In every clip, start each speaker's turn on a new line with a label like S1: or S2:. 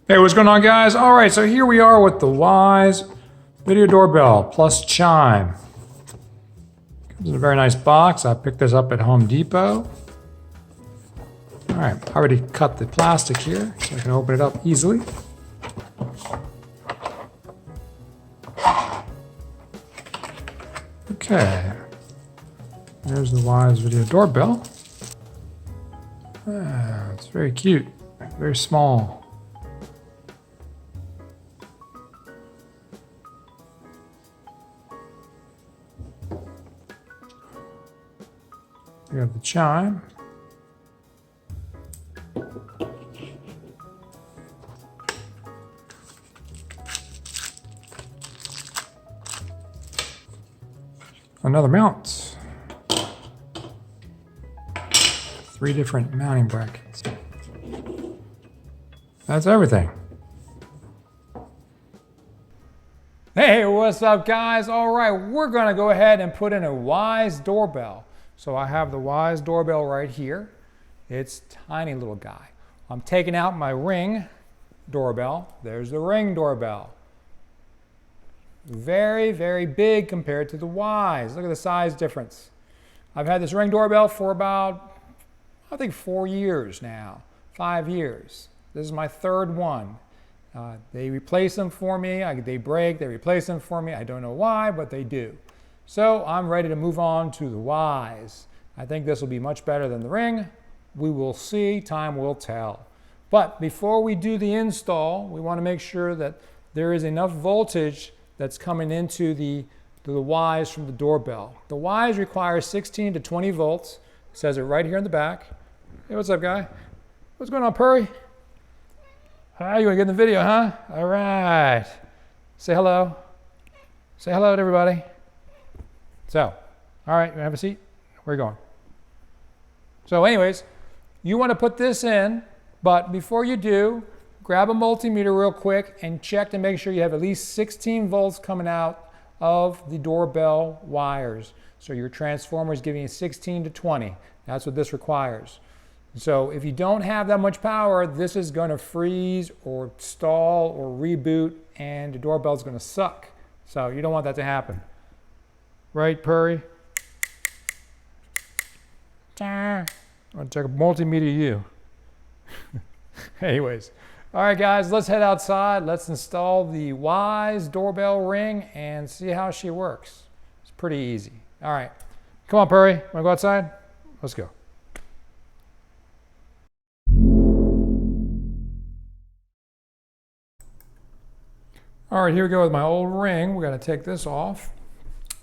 S1: Hey, what's going on, guys? All right, so here we are with the Wyze Video Doorbell plus Chime. Comes in a very nice box. I picked this up at Home Depot. All right, I already cut the plastic here so I can open it up easily. Okay, there's the Wyze Video Doorbell. It's very cute, very small. We have the chime. Another mount. 3 different mounting brackets. That's everything. Hey, what's up, guys? All right, we're gonna go ahead and put in a Wyze doorbell. So I have the Wyze doorbell right here. It's a tiny little guy. I'm taking out my Ring doorbell. There's the Ring doorbell. Very, very big compared to the Wyze. Look at the size difference. I've had this Ring doorbell for about, I think 4 years now, 5 years. This is my 3rd one. They replace them for me. They break, they replace them for me. I don't know why, but they do. So I'm ready to move on to the Wyze. I think this will be much better than the Ring. We will see, time will tell. But before we do the install, we want to make sure that there is enough voltage that's coming into the Wyze from the doorbell. The Wyze requires 16 to 20 volts. It says it right here in the back. Hey, what's up, guy? What's going on, Purry? Hi, you want to get in the video, huh? All right. Say hello. Say hello to everybody. So, all right, you have a seat? Where are you going? So anyways, you want to put this in, but before you do, grab a multimeter real quick and check to make sure you have at least 16 volts coming out of the doorbell wires. So your transformer is giving you 16 to 20. That's what this requires. So if you don't have that much power, this is going to freeze or stall or reboot, and the doorbell is going to suck. So you don't want that to happen. Right, Purry? I'm going to check a multimeter you. Anyways. All right, guys, let's head outside. Let's install the Wyze doorbell Ring and see how she works. It's pretty easy. All right. Come on, Purry. Want to go outside? Let's go. All right, here we go with my old Ring. We're going to take this off.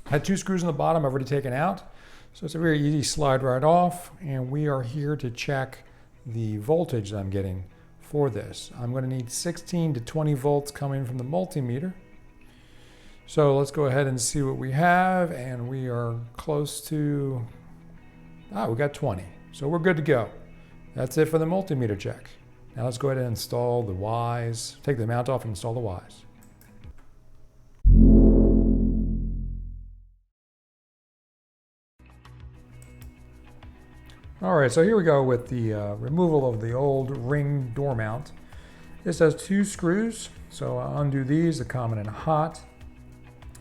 S1: I had 2 screws in the bottom I've already taken out. So it's a very easy slide right off. And we are here to check the voltage that I'm getting for this. I'm going to need 16 to 20 volts coming from the multimeter. So let's go ahead and see what we have. And we are close to, we got 20. So we're good to go. That's it for the multimeter check. Now let's go ahead and install the Wyze. Take the mount off and install the Wyze. All right, so here we go with the removal of the old Ring door mount. This has 2 screws, so I'll undo these, the common and hot.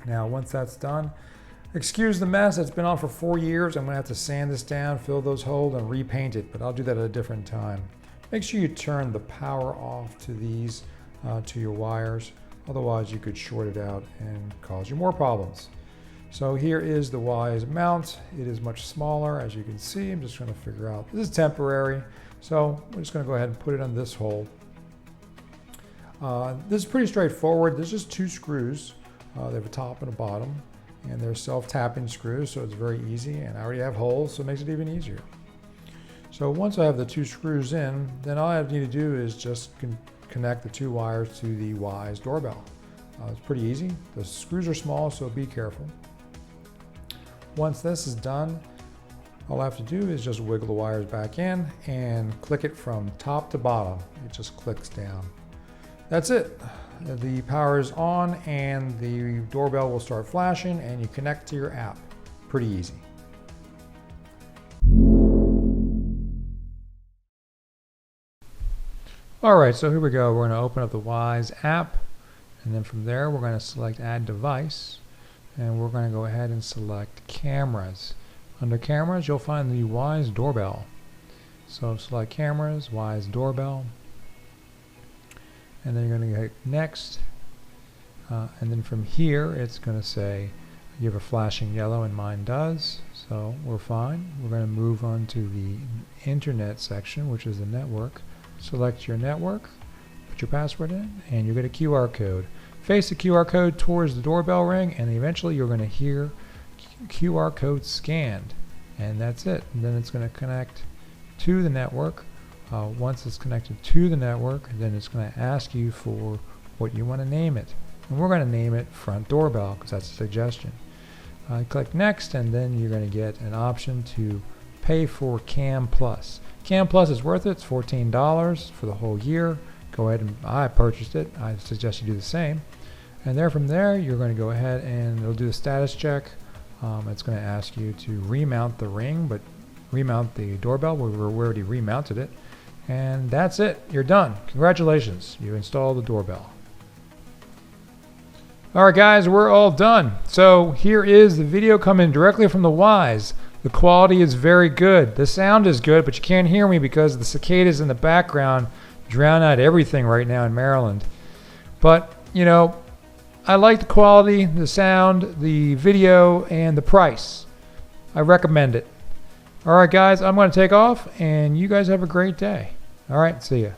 S1: Now, once that's done, excuse the mess. It's been on for 4 years. I'm gonna have to sand this down, fill those holes, and repaint it, but I'll do that at a different time. Make sure you turn the power off to these, to your wires. Otherwise, you could short it out and cause you more problems. So here is the Wyze mount. It is much smaller, as you can see. I'm just going to figure out, this is temporary. So we're just going to go ahead and put it on this hole. This is pretty straightforward. There's just 2 screws. They have a top and a bottom, and they're self-tapping screws, so it's very easy. And I already have holes, so it makes it even easier. So once I have the 2 screws in, then all I need to do is just connect the 2 wires to the Wyze doorbell. It's pretty easy. The screws are small, so be careful. Once this is done, all I have to do is just wiggle the wires back in and click it from top to bottom. It just clicks down. That's it. The power is on and the doorbell will start flashing and you connect to your app. Pretty easy. All right, so here we go. We're going to open up the Wyze app, and then from there we're going to select Add Device, and we're going to go ahead and select Cameras. Under Cameras, you'll find the Wyze Doorbell. So select Cameras, Wyze Doorbell, and then you're going to hit Next, and then from here it's going to say you have a flashing yellow, and mine does, so we're fine. We're going to move on to the Internet section, which is the network. Select your network, put your password in, and you get a QR code. Face the QR code towards the doorbell ring, and eventually you're going to hear QR code scanned, and that's it. And then it's going to connect to the network. Once it's connected to the network, then it's going to ask you for what you want to name it, and we're going to name it Front Doorbell because that's a suggestion. Click Next, and then you're going to get an option to pay for Cam Plus. Cam Plus is worth it. It's $14 for the whole year. Go ahead, and I purchased it. I suggest you do the same. And there, from there, you're going to go ahead and it'll do a status check. It's going to ask you to remount the ring, but remount the doorbell. We already remounted it. And that's it. You're done. Congratulations. You installed the doorbell. All right, guys, we're all done. So here is the video coming directly from the Wyze. The quality is very good. The sound is good, but you can't hear me because the cicadas in the background drown out everything right now in Maryland. But, you know, I like the quality, the sound, the video, and the price. I recommend it. All right, guys, I'm going to take off, and you guys have a great day. All right, see ya.